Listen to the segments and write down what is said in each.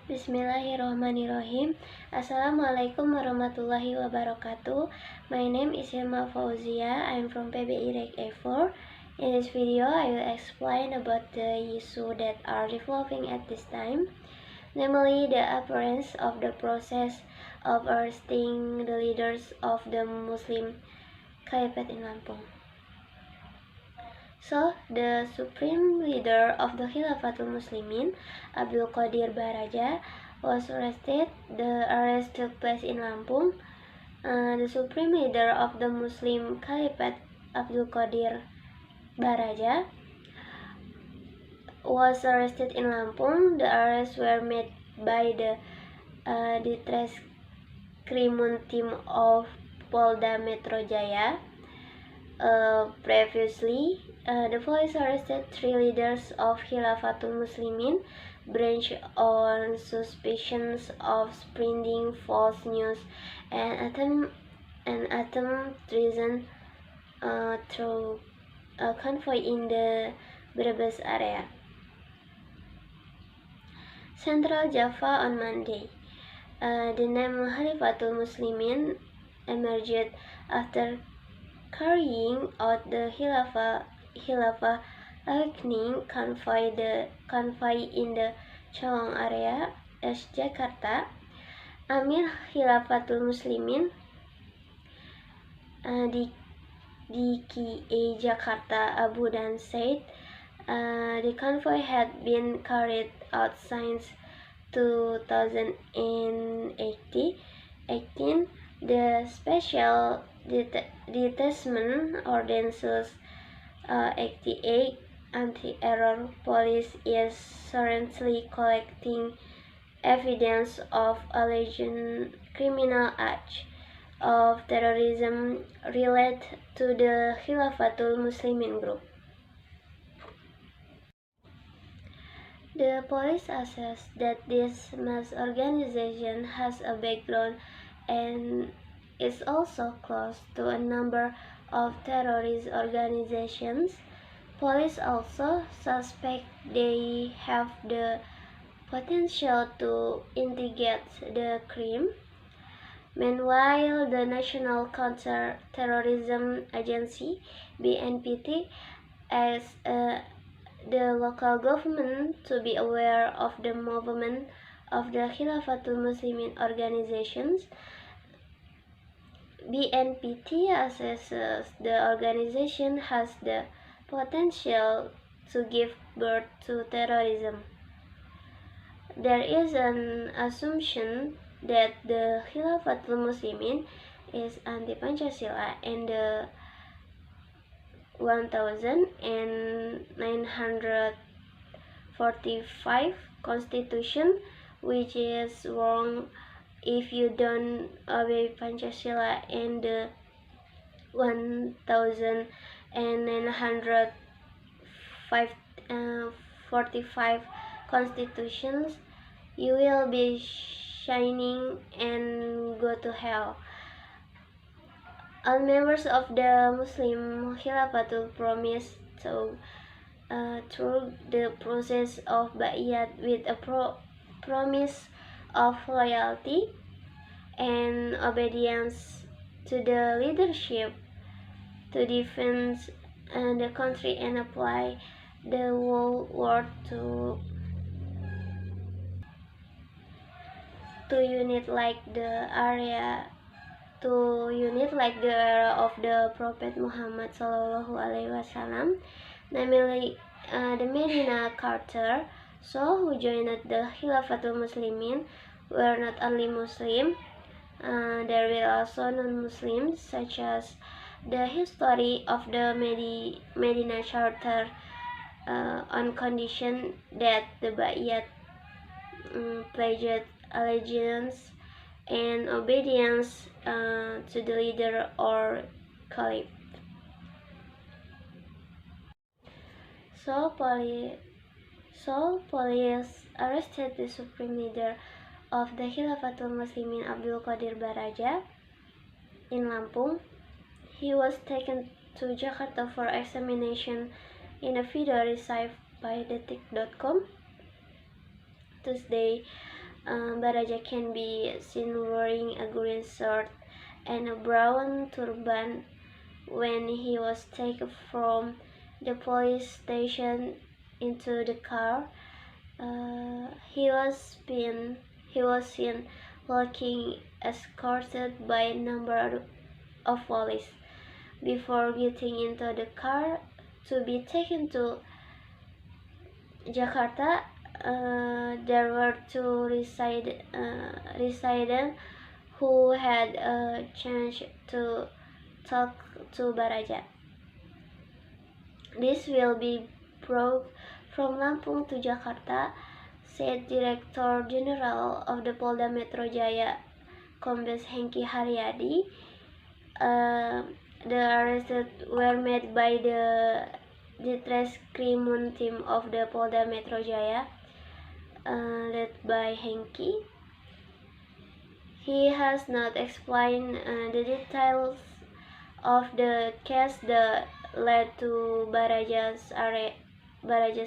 Bismillahirrahmanirrahim. Assalamualaikum warahmatullahi wabarakatuh. My name is Hilma Fauzia. I'm from PBI Reg A4. In this video, I will explain about the issues that are developing at this time, namely the appearance of the process of arresting the leaders of the Muslim Caliphate in Lampung. So, the supreme leader of the Khilafatul Muslimin, Abdul Qadir Baraja, was arrested. The arrest took place in Lampung. The supreme leader of the Muslim Caliphate, Abdul Qadir Baraja, was arrested in Lampung. The arrests were made by the Ditreskrimum team of Polda Metro Jaya. Previously, the police arrested 3 leaders of Khilafatul Muslimin branch on suspicions of spreading false news and attempt treason through a convoy in the Brebes area. Central Java on Monday. The name Khilafatul Muslimin emerged after carrying out the Khilafah Awakening convoy in the Cawang area, Jakarta. Amir Khilafatul Muslimin DKI Jakarta Abu Dan said the convoy had been carried out since 2018. The special detachment Ordnance 88 anti-error police is currently collecting evidence of alleged criminal acts of terrorism related to the Khilafatul Muslimin group. The police assess that this mass organization has a background and is also close to a number of terrorist organizations. Police also suspect they have the potential to instigate the crime. Meanwhile, the National Counter-Terrorism Agency, BNPT, asks the local government to be aware of the movement of the Khilafatul Muslimin organizations. BNPT assesses the organization has the potential to give birth to terrorism. There is an assumption that the Khilafatul Muslimin is anti-Pancasila and the 1945 Constitution, which is wrong if you don't obey Pancasila and the 1945 constitutions, you will be shining and go to hell. All members of the Muslim Khilafatul promise to through the process of Bai'at with a promise of loyalty and obedience to the leadership, to defend the country and apply the whole world to unite like the era of the Prophet Muhammad Sallallahu Alaihi Wasallam, namely the Medina Carter. So who joined the Khilafatul Muslimin were not only Muslim, there were also non-Muslims, such as the history of the Medina Charter on condition that the Bai'at pledged allegiance and obedience to the leader or caliph. So police arrested the supreme leader of the Khilafatul Muslimin, Abdul Qadir Baraja, in Lampung. He was taken to Jakarta for examination in a video received by Detik.com Tuesday. Baraja can be seen wearing a green shirt and a brown turban when he was taken from the police station into the car. He was seen walking escorted by a number of police before getting into the car to be taken to Jakarta. There were two residents who had a chance to talk to Baraja. This will be brought from Lampung to Jakarta, said Director General of the Polda Metro Jaya, Kombes Hengki Haryadi. The arrests were made by the Ditreskrimum team of the Polda Metro Jaya, led by Hengki. He has not explained the details of the case that led to Baraja's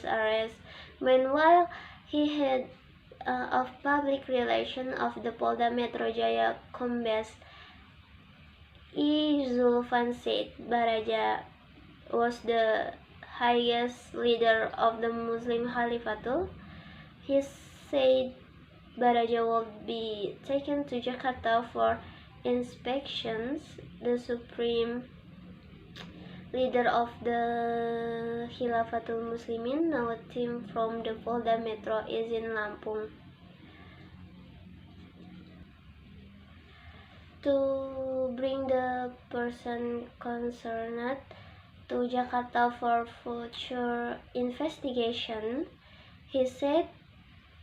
arrest. Meanwhile, he head of public relations of the Polda Metro Jaya, Kombes I. Zulfan said Baraja was the highest leader of the Muslim Khalifatul. He said Baraja will be taken to Jakarta for inspections. The supreme leader of the Khilafatul Muslimin, now a team from the Polda Metro, is in Lampung to bring the person concerned to Jakarta for future investigation. He said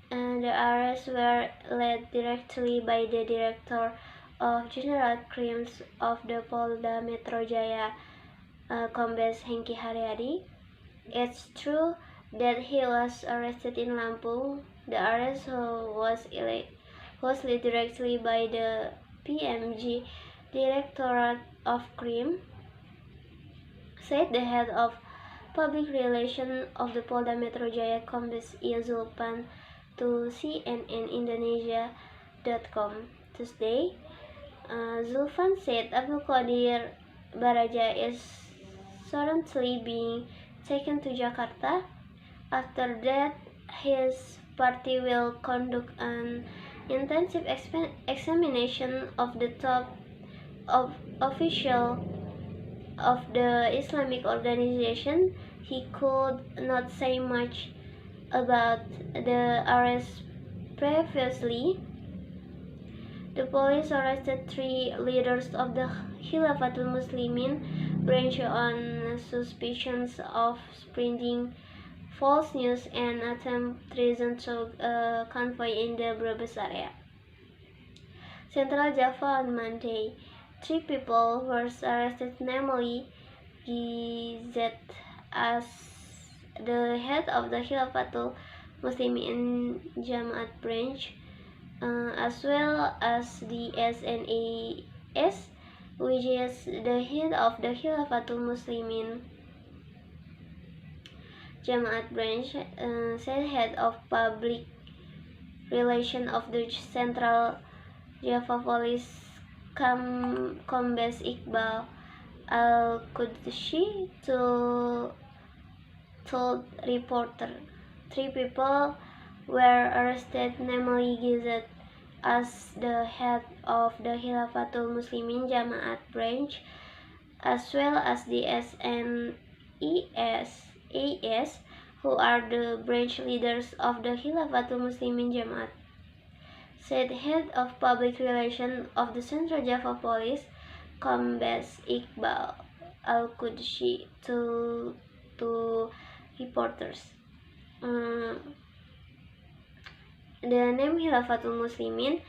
the arrests were led directly by the Director of General Crimes of the Polda Metro Jaya, Kombes Hengki Haryadi. It's true that he was arrested in Lampung. The arrest was led directly by the PMG Directorate of Crime, said the head of public relations of the Polda Metro Jaya, Kombes I. Zulpan, to CNNindonesia.com Tuesday. Zulfan said Abdul Qadir Baraja is currently being taken to Jakarta. After that, his party will conduct an intensive examination of the top official of the Islamic organization. He could not say much about the arrest previously. The police arrested 3 leaders of the Khilafatul Muslimin branch on suspicions of spreading false news and attempt treason to a convoy in the Brebes area. Central Java on Monday, 3 people were arrested, namely GZ as the head of the Khilafatul Muslimin Jamaat branch, as well as the SNAS, which is the head of the Khilafatul Muslimin Jamaat branch, said head of public relations of the Central Java Police, Kombes Iqbal Al-Qudsi, told reporter. 3 people were arrested, namely Gizet as the head of the Khilafatul Muslimin Jamaat branch, as well as the SNAS, who are the branch leaders of the Khilafatul Muslimin Jamaat, said head of public relations of the Central Java Police, Kombes Iqbal Al-Qudsi, to reporters. The name Khilafatul Muslimin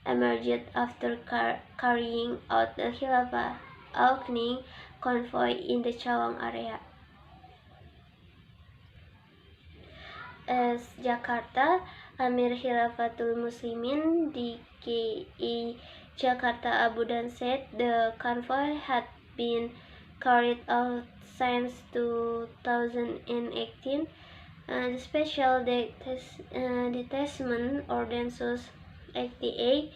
emerged after carrying out the Khilafah awakening convoy in the Cawang area. As Jakarta, Amir Khilafatul Muslimin DKI Jakarta Abu Dan said the convoy had been carried out since 2018 The Special Detachment Ordnance 88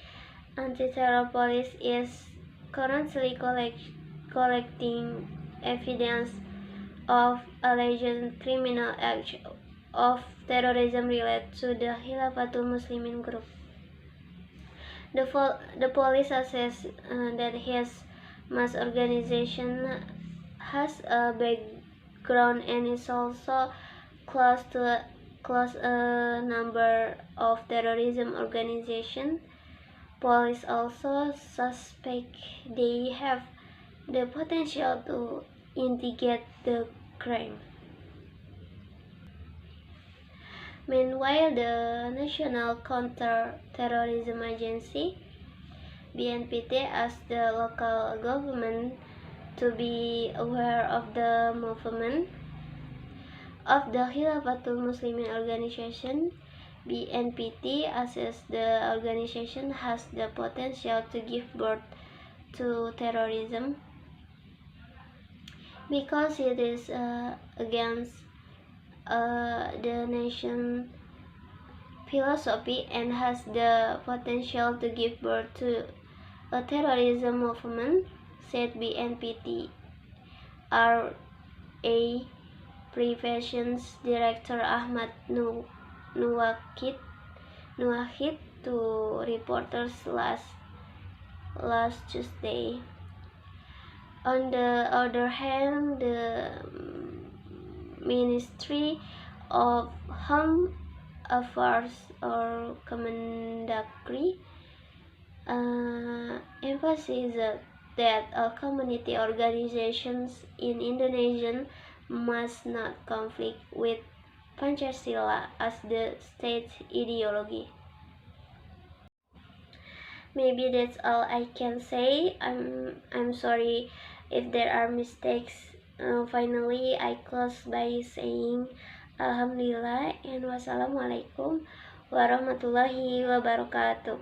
Anti-Terror Police is currently collecting evidence of alleged criminal acts of terrorism related to the Khilafatul Muslimin group. The police assess that his mass organization has a background and is also close a number of terrorism organizations. Police also suspect they have the potential to instigate the crime. Meanwhile, the National Counter-Terrorism Agency (BNPT) asked the local government to be aware of the movement of the Khilafatul Muslimin organization. BNPT assessed the organization has the potential to give birth to terrorism because it is against the nation philosophy and has the potential to give birth to a terrorism movement, said BNPT RA Prevention Director Ahmad Nuwahid to reporters last Tuesday. On the other hand, the Ministry of Home Affairs or Kemendagri emphasizes that all community organizations in Indonesia must not conflict with Pancasila as the state ideology. Maybe that's all I can say. I'm sorry if there are mistakes. Finally, I close by saying Alhamdulillah and wassalamualaikum warahmatullahi wabarakatuh.